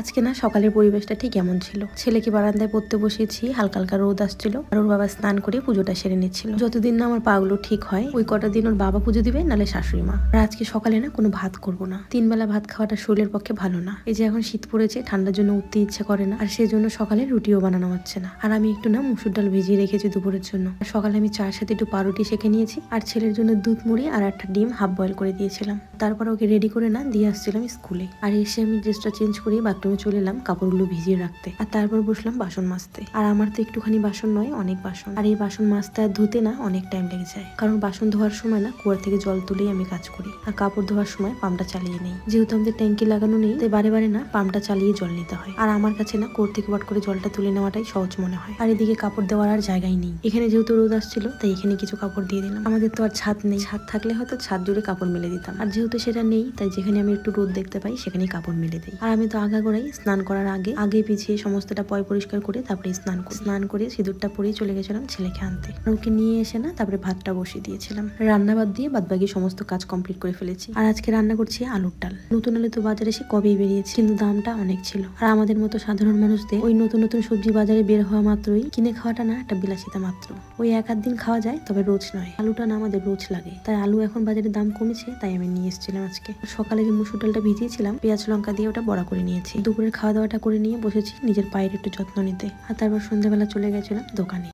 আজকে না সকালের পরিবেশটা ঠিক এমন ছিল। ছেলেকে বারান্দায় পড়তে বসিয়েছি, হালকা হালকা রোদ আসছিল আর ওর বাবা স্নান করে পুজোটা সেরে নিচ্ছিল। যতদিন না আমার পাগুলো ঠিক হয় ওই কটা দিন ওর বাবা পুজো দিবে, নালে শাশুড়ি মা। আর আজকে সকালে না কোনো ভাত করব না, 3 বেলা ভাত খাওয়াটা শরীরের পক্ষে ভালো না। এই যে এখন শীত পড়েছে, ঠান্ডার জন্য উঠতে ইচ্ছা করে না, আর সেই জন্য সকালে রুটিও বানানো হচ্ছে না। আর আমি একটু না মুসুর ডাল ভিজিয়ে রেখেছি দুপুরের জন্য। আর সকালে আমি চার সাথে একটু পাউরুটি সেঁকে নিয়েছি, আর ছেলের জন্য দুধ মুড়ি আর একটা ডিম হাফ বয়েল করে দিয়েছিলাম। তারপর ওকে রেডি করে না দিয়ে আসছিলাম স্কুলে। আর এসে আমি ড্রেসটা চেঞ্জ করে বাথরুমে চলে এলাম কাপড়গুলো ভিজিয়ে রাখতে। আর তারপর বসলাম বাসন মাজতে। আর আমার তো একটুখানি বাসন নয়, অনেক বাসন। আর এই বাসন মাজতে আর ধুতে না অনেক টাইম লেগে যায়, কারণ বাসন ধোয়ার সময় না কুয়ার থেকে জল তুলেই আমি কাজ করি, আর কাপড় ধোয়ার সময় পাম্পটা চালিয়ে নেই। যেহেতু আমাদের ট্যাঙ্কি লাগানো নেই, তাই বারে বারে না পাম্পটা চালিয়ে জল নিতে হয়। আর আমার কাছে না কুয়ার থেকে বাট করে জলটা তুলে নেওয়াটাই সহজ মনে হয়। আর এদিকে কাপড় দেওয়ার আর জায়গায় নেই। এখানে যেহেতু রোদ আসছিল, তাই এখানে কিছু কাপড় দিয়ে দিলাম। আমাদের তো আর ছাদ নেই, ছাদ থাকলে হয়তো ছাদ জুড়ে কাপড় মেলে দিতাম। আর যেহেতু সেটা নেই, তাই যেখানে আমি একটু রোদ দেখতে পাই সেখানেই কাপড় মেলে দিই। আর আমি তো আগাগোড়াই স্নান করার আগে পিছিয়ে সমস্তটা পয় পরিষ্কার করে তারপরে স্নান করে সিঁদুরটা পরেই চলে গেছিলাম ছেলেকে আনতে। ওকে নিয়ে এসে না তারপরে ভাতটা বসিয়ে দিয়েছিলাম। রান্না বাদ দিয়ে বাদবাকি সমস্ত কাজ কমপ্লিট করে ফেলেছি। আর আজকে রান্না করছি আলুর ডাল। নতুন আলু তো বাজারে এসে কবেই বেরিয়েছে, কিন্তু দামটা অনেক ছিল। আর আমাদের মতো সাধারণ মানুষদের ওই নতুন নতুন সবজি বাজারে বের হওয়া মাত্রই কিনে খাওয়াটা না একটা বিলাসিতা মাত্র। ওই এক আধ দিন খাওয়া যায়, তবে রোজ নয়। আলুটা না আমাদের রোজ লাগে, তাই আলু এখন বাজারে দাম কমেছে, তাই আমি নিয়ে এসেছিলাম আজকে। সকালে যে মুসুর ডালটা ভিজিয়েছিলাম, পেঁয়াজ লঙ্কা দিয়ে ওটা বড়া করে নিয়েছি। দুপুরের খাওয়া দাওয়াটা করে নিয়ে বসেছি নিজের পায়ের একটু যত্ন নিতে। আর তারপর সন্ধ্যাবেলা চলে গেছিলাম দোকানে।